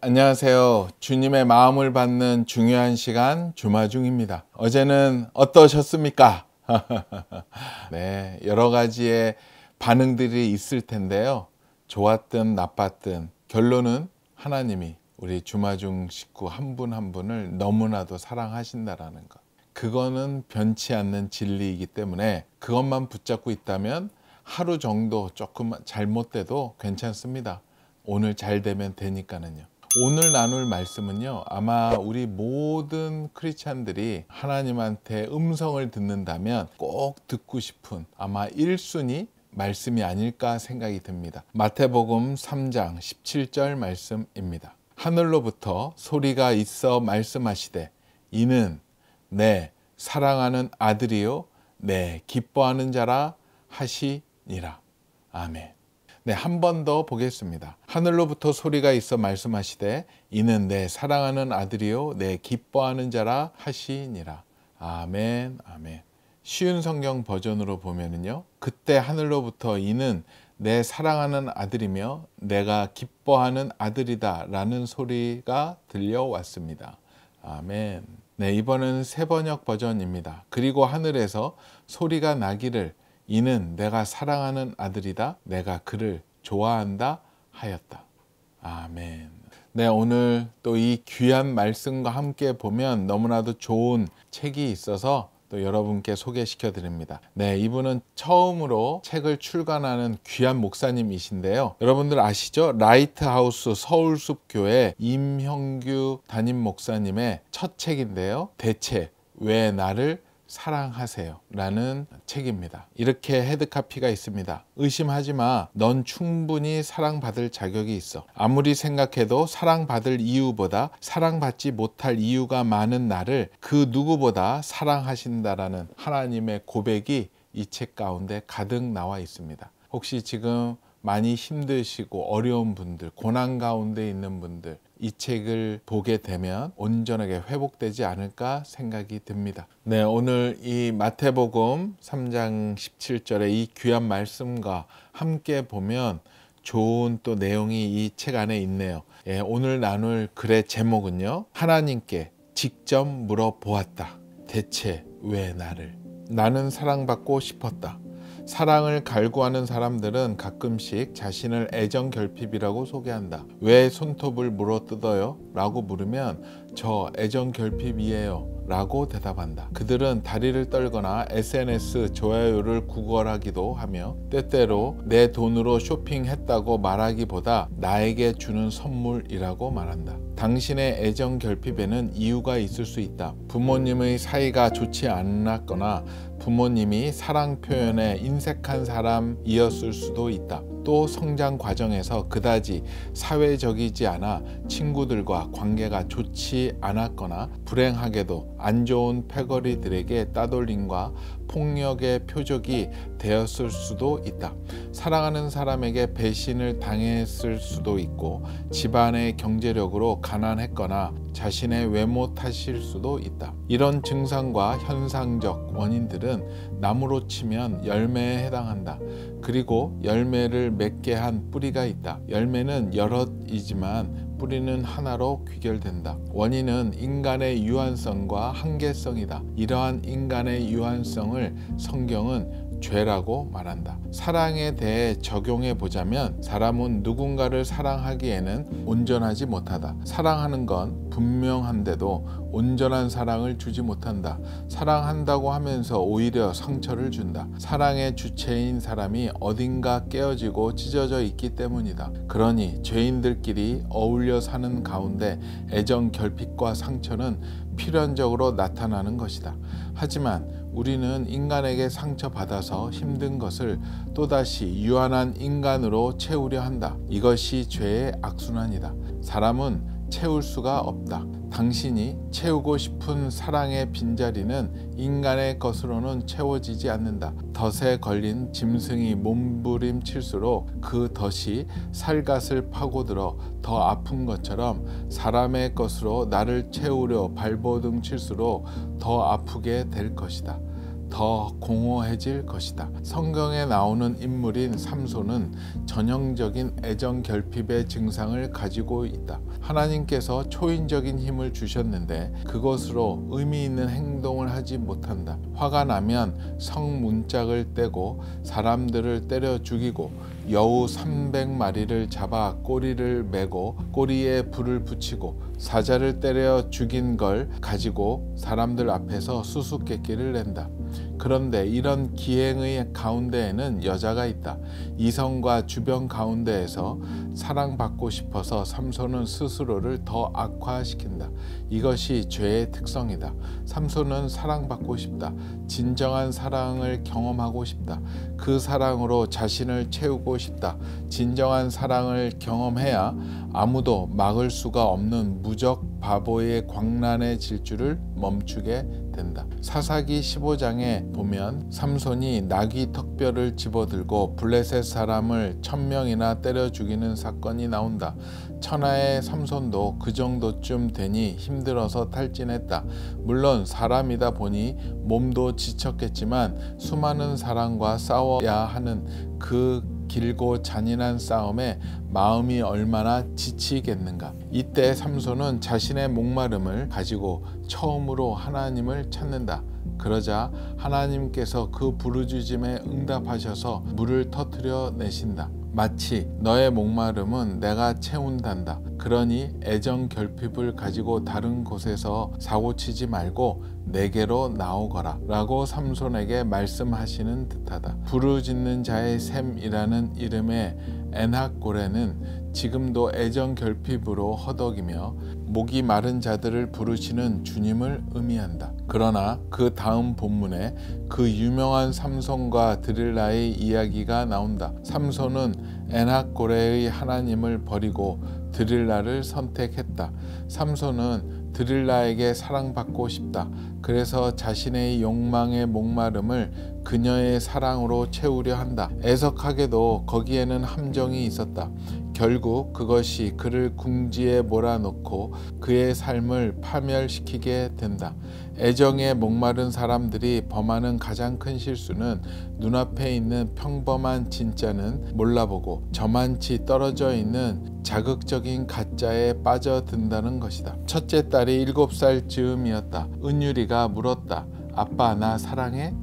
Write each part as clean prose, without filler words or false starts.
안녕하세요. 주님의 마음을 받는 중요한 시간 주마중입니다. 어제는 어떠셨습니까? 네, 여러 가지의 반응들이 있을 텐데요. 좋았든 나빴든 결론은 하나님이 우리 주마중 식구 한 분 한 분을 너무나도 사랑하신다라는 것. 그거는 변치 않는 진리이기 때문에 그것만 붙잡고 있다면 하루 정도 조금 잘못돼도 괜찮습니다. 오늘 잘 되면 되니까는요. 오늘 나눌 말씀은요, 아마 우리 모든 크리스찬들이 하나님한테 음성을 듣는다면 꼭 듣고 싶은 아마 1순위 말씀이 아닐까 생각이 듭니다. 마태복음 3장 17절 말씀입니다. 하늘로부터 소리가 있어 말씀하시되 이는 내 사랑하는 아들이요 내 기뻐하는 자라 하시니라. 아멘. 네, 한 번 더 보겠습니다. 하늘로부터 소리가 있어 말씀하시되 이는 내 사랑하는 아들이요 내 기뻐하는 자라 하시니라. 아멘, 아멘. 쉬운 성경 버전으로 보면은요, 그때 하늘로부터 이는 내 사랑하는 아들이며 내가 기뻐하는 아들이다 라는 소리가 들려왔습니다. 아멘. 네, 이번은 새번역 버전입니다. 그리고 하늘에서 소리가 나기를 이는 내가 사랑하는 아들이다. 내가 그를 좋아한다 하였다. 아멘. 네, 오늘 또 이 귀한 말씀과 함께 보면 너무나도 좋은 책이 있어서 또 여러분께 소개시켜 드립니다. 네, 이분은 처음으로 책을 출간하는 귀한 목사님이신데요. 여러분들 아시죠? 라이트하우스 서울숲교회 임형규 담임 목사님의 첫 책인데요. 대체 왜 나를 사랑하세요 라는 책입니다. 이렇게 헤드카피가 있습니다. 의심하지 마. 넌 충분히 사랑받을 자격이 있어. 아무리 생각해도 사랑받을 이유보다 사랑받지 못할 이유가 많은 나를 그 누구보다 사랑하신다라는 하나님의 고백이 이 책 가운데 가득 나와 있습니다. 혹시 지금 많이 힘드시고 어려운 분들, 고난 가운데 있는 분들, 이 책을 보게 되면 온전하게 회복되지 않을까 생각이 듭니다. 네, 오늘 이 마태복음 3장 17절의 이 귀한 말씀과 함께 보면 좋은 또 내용이 이 책 안에 있네요. 예, 오늘 나눌 글의 제목은요, 하나님께 직접 물어보았다. 대체 왜 나를? 나는 사랑받고 싶었다. 사랑을 갈구하는 사람들은 가끔씩 자신을 애정결핍이라고 소개한다. 왜 손톱을 물어뜯어요? 라고 물으면 저 애정결핍이에요 라고 대답한다. 그들은 다리를 떨거나 SNS 좋아요를 구걸하기도 하며 때때로 내 돈으로 쇼핑했다고 말하기보다 나에게 주는 선물이라고 말한다. 당신의 애정결핍에는 이유가 있을 수 있다. 부모님의 사이가 좋지 않았거나 부모님이 사랑 표현에 인색한 사람이었을 수도 있다. 또 성장 과정에서 그다지 사회적이지 않아 친구들과 관계가 좋지 않았거나 불행하게도 안 좋은 패거리들에게 따돌림과 폭력의 표적이 되었을 수도 있다. 사랑하는 사람에게 배신을 당했을 수도 있고 집안의 경제력으로 가난했거나 자신의 외모 탓일 수도 있다. 이런 증상과 현상적 원인들은 나무로 치면 열매에 해당한다. 그리고 열매를 맺게 한 뿌리가 있다. 열매는 여럿이지만 뿌리는 하나로 귀결된다. 원인은 인간의 유한성과 한계성이다. 이러한 인간의 유한성을 성경은 죄라고 말한다. 사랑에 대해 적용해 보자면 사람은 누군가를 사랑하기에는 온전하지 못하다. 사랑하는 건 분명한데도 온전한 사랑을 주지 못한다. 사랑한다고 하면서 오히려 상처를 준다. 사랑의 주체인 사람이 어딘가 깨어지고 찢어져 있기 때문이다. 그러니 죄인들끼리 어울려 사는 가운데 애정 결핍과 상처는 필연적으로 나타나는 것이다. 하지만 우리는 인간에게 상처받아서 힘든 것을 또다시 유한한 인간으로 채우려 한다. 이것이 죄의 악순환이다. 사람은 채울 수가 없다. 당신이 채우고 싶은 사랑의 빈자리는 인간의 것으로는 채워지지 않는다. 덫에 걸린 짐승이 몸부림칠수록 그 덫이 살갗을 파고들어 더 아픈 것처럼 사람의 것으로 나를 채우려 발버둥 칠수록 더 아프게 될 것이다. 더 공허해질 것이다. 성경에 나오는 인물인 삼손은 전형적인 애정 결핍의 증상을 가지고 있다. 하나님께서 초인적인 힘을 주셨는데 그것으로 의미 있는 행동을 하지 못한다. 화가 나면 성문짝을 떼고 사람들을 때려 죽이고 여우 300마리를 잡아 꼬리를 매고 꼬리에 불을 붙이고 사자를 때려 죽인 걸 가지고 사람들 앞에서 수수께끼를 낸다. 그런데 이런 기행의 가운데에는 여자가 있다. 이성과 주변 가운데에서 사랑받고 싶어서 삼손은 스스로를 더 악화시킨다. 이것이 죄의 특성이다. 삼손은 사랑받고 싶다. 진정한 사랑을 경험하고 싶다. 그 사랑으로 자신을 채우고 싶다. 진정한 사랑을 경험해야 아무도 막을 수가 없는 무적 바보의 광란의 질주를 멈추게 된다. 사사기 15장에 보면 삼손이 나귀 턱뼈를 집어들고 블레셋 사람을 1000명이나 때려 죽이는 사건이 나온다. 천하의 삼손도 그 정도쯤 되니 힘들어서 탈진했다. 물론 사람이다 보니 몸도 지쳤겠지만 수많은 사람과 싸워야 하는 그 길고 잔인한 싸움에 마음이 얼마나 지치겠는가. 이때 삼손은 자신의 목마름을 가지고 처음으로 하나님을 찾는다. 그러자 하나님께서 그 부르짖음에 응답하셔서 물을 터뜨려 내신다. 마치 너의 목마름은 내가 채운단다. 그러니 애정 결핍을 가지고 다른 곳에서 사고치지 말고 내게로 나오거라 라고 삼손에게 말씀하시는 듯하다. 부르짖는 자의 샘이라는 이름의 엔학고레는 지금도 애정 결핍으로 허덕이며 목이 마른 자들을 부르시는 주님을 의미한다. 그러나 그 다음 본문에 그 유명한 삼손과 드릴라의 이야기가 나온다. 삼손은 엔학고레의 하나님을 버리고 드릴라를 선택했다. 삼손은 드릴라에게 사랑받고 싶다. 그래서 자신의 욕망의 목마름을 그녀의 사랑으로 채우려 한다. 애석하게도 거기에는 함정이 있었다. 결국 그것이 그를 궁지에 몰아넣고 그의 삶을 파멸시키게 된다. 애정에 목마른 사람들이 범하는 가장 큰 실수는 눈앞에 있는 평범한 진짜는 몰라보고 저만치 떨어져 있는 자극적인 가짜에 빠져든다는 것이다. 첫째 딸이 7살 즈음이었다. 은율이가 물었다. 아빠 나 사랑해?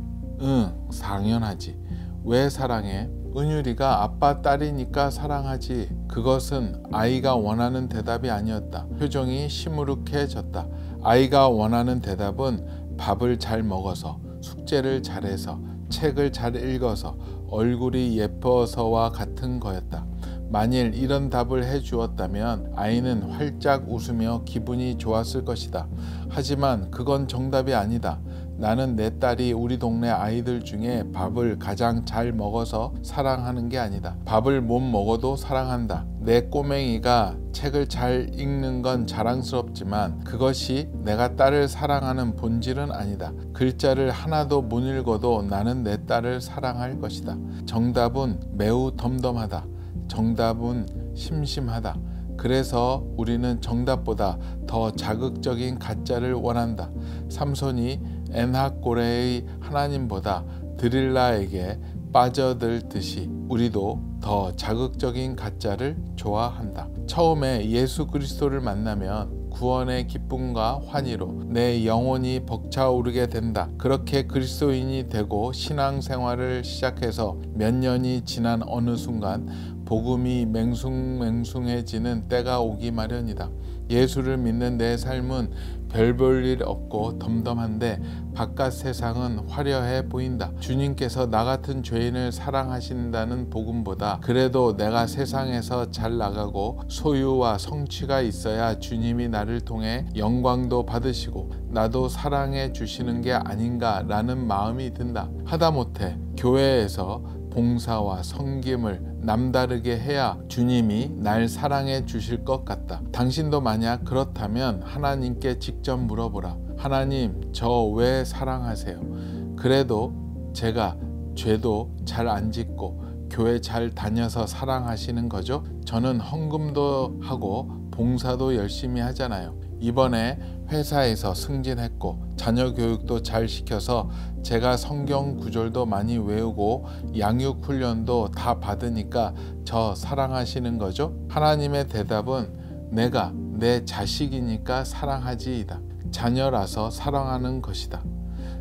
응, 당연하지. 왜 사랑해? 은율이가 아빠 딸이니까 사랑하지. 그것은 아이가 원하는 대답이 아니었다. 표정이 시무룩해졌다. 아이가 원하는 대답은 밥을 잘 먹어서, 숙제를 잘해서, 책을 잘 읽어서, 얼굴이 예뻐서와 같은 거였다. 만일 이런 답을 해주었다면 아이는 활짝 웃으며 기분이 좋았을 것이다. 하지만 그건 정답이 아니다. 나는 내 딸이 우리 동네 아이들 중에 밥을 가장 잘 먹어서 사랑하는 게 아니다. 밥을 못 먹어도 사랑한다. 내 꼬맹이가 책을 잘 읽는 건 자랑스럽지만 그것이 내가 딸을 사랑하는 본질은 아니다. 글자를 하나도 못 읽어도 나는 내 딸을 사랑할 것이다. 정답은 매우 덤덤하다. 정답은 심심하다. 그래서 우리는 정답보다 더 자극적인 가짜를 원한다. 삼손이 엔학고레의 하나님보다 드릴라에게 빠져들듯이 우리도 더 자극적인 가짜를 좋아한다. 처음에 예수 그리스도를 만나면 구원의 기쁨과 환희로 내 영혼이 벅차오르게 된다. 그렇게 그리스도인이 되고 신앙생활을 시작해서 몇 년이 지난 어느 순간 복음이 맹숭맹숭해지는 때가 오기 마련이다. 예수를 믿는 내 삶은 별 볼 일 없고 덤덤한데 바깥 세상은 화려해 보인다. 주님께서 나 같은 죄인을 사랑하신다는 복음보다 그래도 내가 세상에서 잘 나가고 소유와 성취가 있어야 주님이 나를 통해 영광도 받으시고 나도 사랑해 주시는 게 아닌가라는 마음이 든다. 하다못해 교회에서 봉사와 섬김을 남다르게 해야 주님이 날 사랑해 주실 것 같다. 당신도 만약 그렇다면 하나님께 직접 물어보라. 하나님, 저 왜 사랑하세요? 그래도 제가 죄도 잘 안 짓고 교회 잘 다녀서 사랑하시는 거죠? 저는 헌금도 하고 봉사도 열심히 하잖아요. 이번에 회사에서 승진했고 자녀 교육도 잘 시켜서 제가 성경 구절도 많이 외우고 양육 훈련도 다 받으니까 저 사랑하시는 거죠? 하나님의 대답은 내가 내 자식이니까 사랑하지이다. 자녀라서 사랑하는 것이다.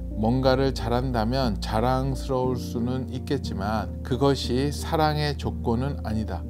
뭔가를 잘한다면 자랑스러울 수는 있겠지만 그것이 사랑의 조건은 아니다.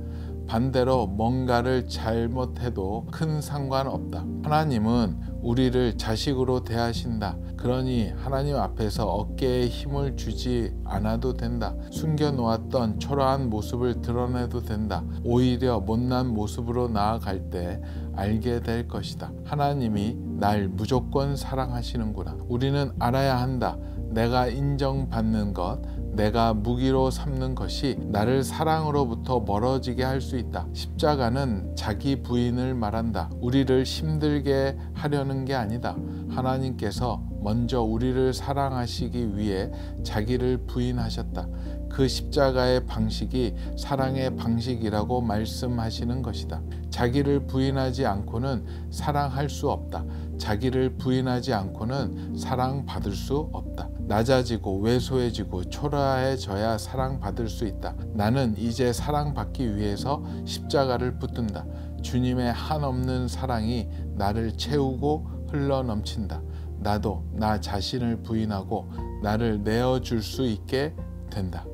반대로 뭔가를 잘못해도 큰 상관없다. 하나님은 우리를 자식으로 대하신다. 그러니 하나님 앞에서 어깨에 힘을 주지 않아도 된다. 숨겨놓았던 초라한 모습을 드러내도 된다. 오히려 못난 모습으로 나아갈 때 알게 될 것이다. 하나님이 날 무조건 사랑하시는구나. 우리는 알아야 한다. 내가 인정받는 것, 내가 무기로 삼는 것이 나를 사랑으로부터 멀어지게 할 수 있다. 십자가는 자기 부인을 말한다. 우리를 힘들게 하려는 게 아니다. 하나님께서 먼저 우리를 사랑하시기 위해 자기를 부인하셨다. 그 십자가의 방식이 사랑의 방식이라고 말씀하시는 것이다. 자기를 부인하지 않고는 사랑할 수 없다. 자기를 부인하지 않고는 사랑받을 수 없다. 낮아지고 왜소해지고 초라해져야 사랑받을 수 있다. 나는 이제 사랑받기 위해서 십자가를 붙든다. 주님의 한없는 사랑이 나를 채우고 흘러넘친다. 나도 나 자신을 부인하고 나를 내어줄 수 있게 된다.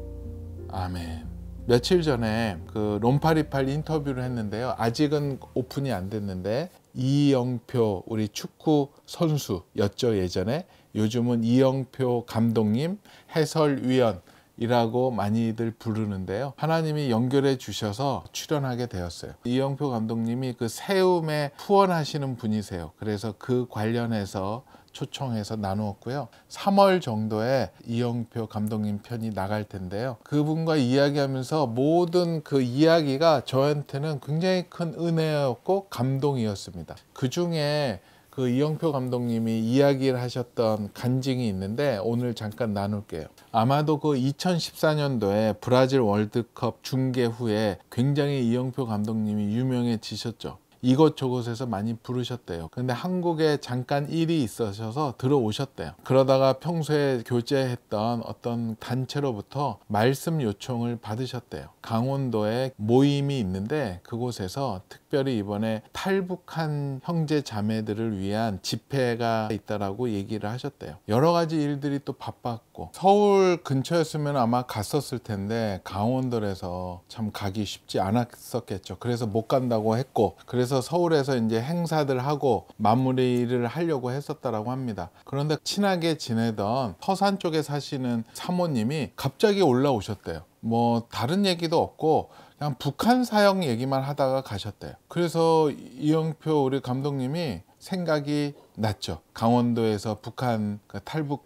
아멘. 며칠 전에 그 롬파리팔 인터뷰를 했는데요. 아직은 오픈이 안 됐는데 이영표 우리 축구 선수였죠. 예전에. 요즘은 이영표 감독님 해설위원이라고 많이들 부르는데요. 하나님이 연결해 주셔서 출연하게 되었어요. 이영표 감독님이 그 세움에 후원하시는 분이세요. 그래서 그 관련해서 초청해서 나누었고요. 3월 정도에 이영표 감독님 편이 나갈 텐데요. 그분과 이야기하면서 모든 그 이야기가 저한테는 굉장히 큰 은혜였고 감동이었습니다. 그 중에 그 이영표 감독님이 이야기를 하셨던 간증이 있는데 오늘 잠깐 나눌게요. 아마도 그 2014년도에 브라질 월드컵 중계 후에 굉장히 이영표 감독님이 유명해지셨죠. 이곳저곳에서 많이 부르셨대요. 근데 한국에 잠깐 일이 있으셔서 들어오셨대요. 그러다가 평소에 교제했던 어떤 단체로부터 말씀 요청을 받으셨대요. 강원도에 모임이 있는데 그곳에서 특별히 이번에 탈북한 형제 자매들을 위한 집회가 있다라고 얘기를 하셨대요. 여러 가지 일들이 또 바빴고 서울 근처였으면 아마 갔었을 텐데 강원도에서 참 가기 쉽지 않았었겠죠. 그래서 못 간다고 했고 그래서 서울에서 이제 행사들 하고 마무리를 하려고 했었다라고 합니다. 그런데 친하게 지내던 서산 쪽에 사시는 사모님이 갑자기 올라오셨대요. 뭐 다른 얘기도 없고 그냥 북한 사역 얘기만 하다가 가셨대요. 그래서 이영표 우리 감독님이 생각이 났죠. 강원도에서 북한 탈북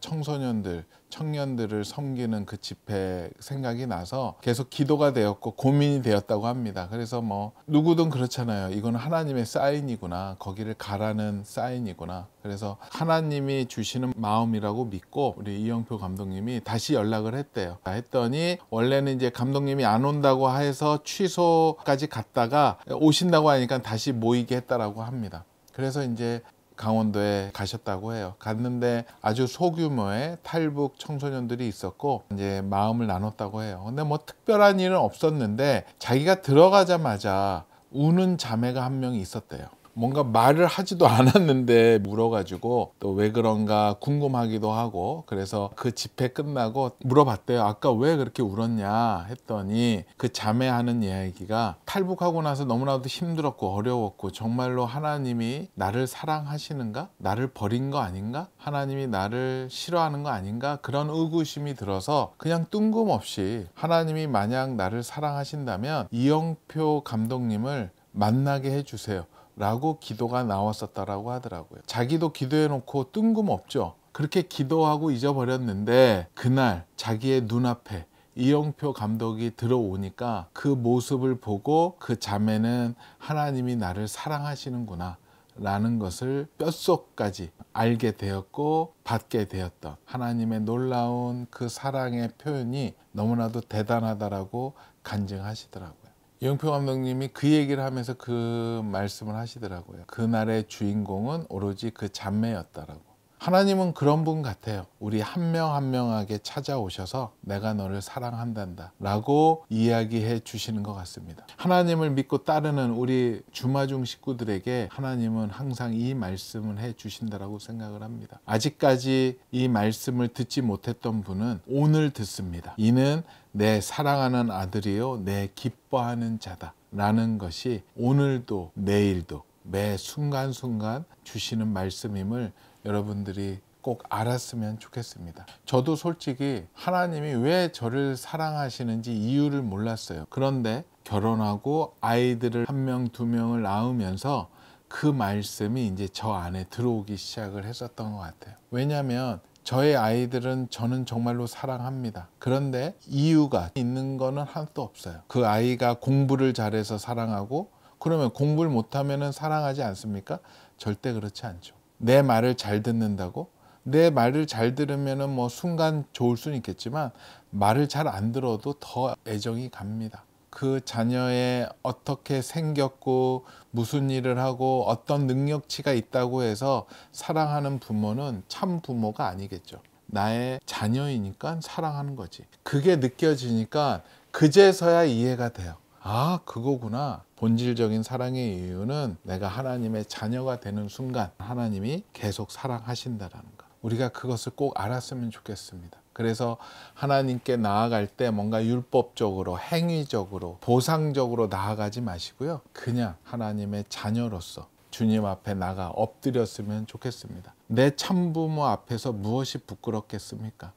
청년들을 섬기는 그 집회 생각이 나서 계속 기도가 되었고 고민이 되었다고 합니다. 그래서 뭐 누구든 그렇잖아요. 이건 하나님의 사인이구나. 거기를 가라는 사인이구나. 그래서 하나님이 주시는 마음이라고 믿고 우리 이영표 감독님이 다시 연락을 했대요. 했더니 원래는 이제 감독님이 안 온다고 해서 취소까지 갔다가 오신다고 하니까 다시 모이게 했다라고 합니다. 그래서 이제 강원도에 가셨다고 해요. 갔는데 아주 소규모의 탈북 청소년들이 있었고 이제 마음을 나눴다고 해요. 근데 뭐 특별한 일은 없었는데 자기가 들어가자마자 우는 자매가 한 명이 있었대요. 뭔가 말을 하지도 않았는데 물어가지고 또 왜 그런가 궁금하기도 하고 그래서 그 집회 끝나고 물어봤대요. 아까 왜 그렇게 울었냐 했더니 그 자매하는 이야기가 탈북하고 나서 너무나도 힘들었고 어려웠고 정말로 하나님이 나를 사랑하시는가? 나를 버린 거 아닌가? 하나님이 나를 싫어하는 거 아닌가? 그런 의구심이 들어서 그냥 뜬금없이 하나님이 만약 나를 사랑하신다면 이영표 감독님을 만나게 해주세요. 라고 기도가 나왔었다라고 하더라고요. 자기도 기도해 놓고 뜬금없죠. 그렇게 기도하고 잊어버렸는데 그날 자기의 눈앞에 이영표 감독이 들어오니까 그 모습을 보고 그 자매는 하나님이 나를 사랑하시는구나 라는 것을 뼛속까지 알게 되었고 받게 되었던 하나님의 놀라운 그 사랑의 표현이 너무나도 대단하다라고 간증하시더라고요. 이영표 감독님이 그 얘기를 하면서 그 말씀을 하시더라고요. 그날의 주인공은 오로지 그 자매였다라고. 하나님은 그런 분 같아요. 우리 한 명 한 명에게 찾아오셔서 내가 너를 사랑한단다 라고 이야기해 주시는 것 같습니다. 하나님을 믿고 따르는 우리 주마중 식구들에게 하나님은 항상 이 말씀을 해 주신다라고 생각을 합니다. 아직까지 이 말씀을 듣지 못했던 분은 오늘 듣습니다. 이는 내 사랑하는 아들이요 내 기뻐하는 자다 라는 것이 오늘도 내일도 매 순간순간 주시는 말씀임을 여러분들이 꼭 알았으면 좋겠습니다. 저도 솔직히 하나님이 왜 저를 사랑하시는지 이유를 몰랐어요. 그런데 결혼하고 아이들을 1명, 2명을 낳으면서 그 말씀이 이제 저 안에 들어오기 시작을 했었던 것 같아요. 왜냐하면 저의 아이들은 저는 정말로 사랑합니다. 그런데 이유가 있는 거는 하나도 없어요. 그 아이가 공부를 잘해서 사랑하고 그러면 공부를 못하면 사랑하지 않습니까? 절대 그렇지 않죠. 내 말을 잘 듣는다고? 내 말을 잘 들으면 뭐 순간 좋을 수는 있겠지만 말을 잘 안 들어도 더 애정이 갑니다. 그 자녀의 어떻게 생겼고 무슨 일을 하고 어떤 능력치가 있다고 해서 사랑하는 부모는 참 부모가 아니겠죠. 나의 자녀이니까 사랑하는 거지. 그게 느껴지니까 그제서야 이해가 돼요. 아, 그거구나. 본질적인 사랑의 이유는 내가 하나님의 자녀가 되는 순간 하나님이 계속 사랑하신다라는 거. 우리가 그것을 꼭 알았으면 좋겠습니다. 그래서 하나님께 나아갈 때 뭔가 율법적으로 행위적으로 보상적으로 나아가지 마시고요. 그냥 하나님의 자녀로서 주님 앞에 나가 엎드렸으면 좋겠습니다. 내 참부모 앞에서 무엇이 부끄럽겠습니까?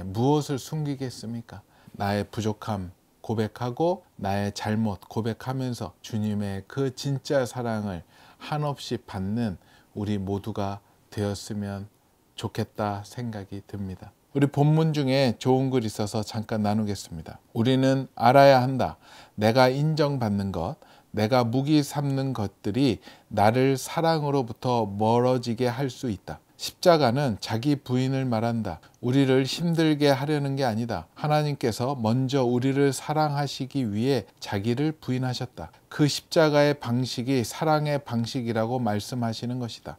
무엇을 숨기겠습니까? 나의 부족함 고백하고 나의 잘못 고백하면서 주님의 그 진짜 사랑을 한없이 받는 우리 모두가 되었으면 좋겠다 생각이 듭니다. 우리 본문 중에 좋은 글 있어서 잠깐 나누겠습니다. 우리는 알아야 한다. 내가 인정받는 것, 내가 무기 삼는 것들이 나를 사랑으로부터 멀어지게 할 수 있다. 십자가는 자기 부인을 말한다. 우리를 힘들게 하려는 게 아니다. 하나님께서 먼저 우리를 사랑하시기 위해 자기를 부인하셨다. 그 십자가의 방식이 사랑의 방식이라고 말씀하시는 것이다.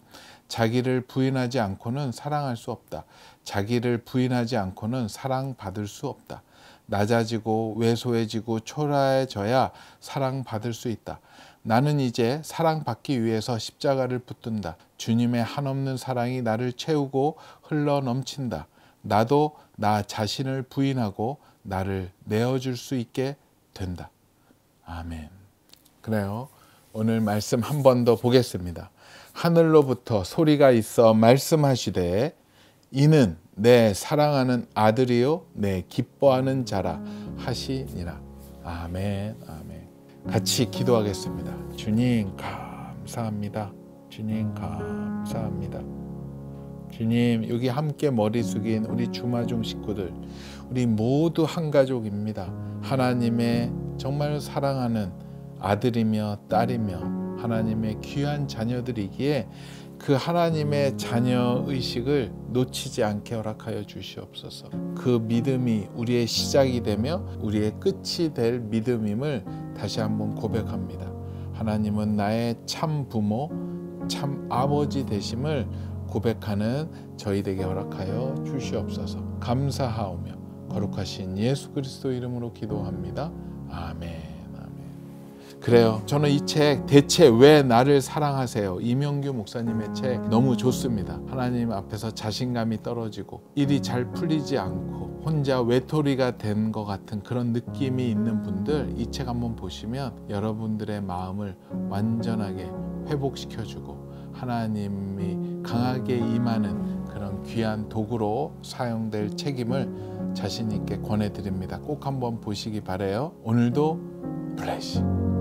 자기를 부인하지 않고는 사랑할 수 없다. 자기를 부인하지 않고는 사랑받을 수 없다. 낮아지고 왜소해지고 초라해져야 사랑받을 수 있다. 나는 이제 사랑받기 위해서 십자가를 붙든다. 주님의 한없는 사랑이 나를 채우고 흘러넘친다. 나도 나 자신을 부인하고 나를 내어줄 수 있게 된다. 아멘. 그래요. 오늘 말씀 한 번 더 보겠습니다. 하늘로부터 소리가 있어 말씀하시되 이는 내 사랑하는 아들이요 내 기뻐하는 자라 하시니라. 아멘. 아멘. 같이 기도하겠습니다. 주님 감사합니다. 주님 감사합니다. 주님, 여기 함께 머리 숙인 우리 주마중 식구들, 우리 모두 한 가족입니다. 하나님의 정말 사랑하는 아들이며 딸이며 하나님의 귀한 자녀들이기에 그 하나님의 자녀 의식을 놓치지 않게 허락하여 주시옵소서. 그 믿음이 우리의 시작이 되며 우리의 끝이 될 믿음임을 다시 한번 고백합니다. 하나님은 나의 참 부모, 참 아버지 되심을 고백하는 저희에게 허락하여 주시옵소서. 감사하오며 거룩하신 예수 그리스도 이름으로 기도합니다. 아멘. 그래요. 저는 이 책 대체 왜 나를 사랑하세요? 이명규 목사님의 책 너무 좋습니다. 하나님 앞에서 자신감이 떨어지고 일이 잘 풀리지 않고 혼자 외톨이가 된 것 같은 그런 느낌이 있는 분들 이 책 한번 보시면 여러분들의 마음을 완전하게 회복시켜주고 하나님이 강하게 임하는 그런 귀한 도구로 사용될 책임을 자신 있게 권해드립니다. 꼭 한번 보시기 바라요. 오늘도 블레싱.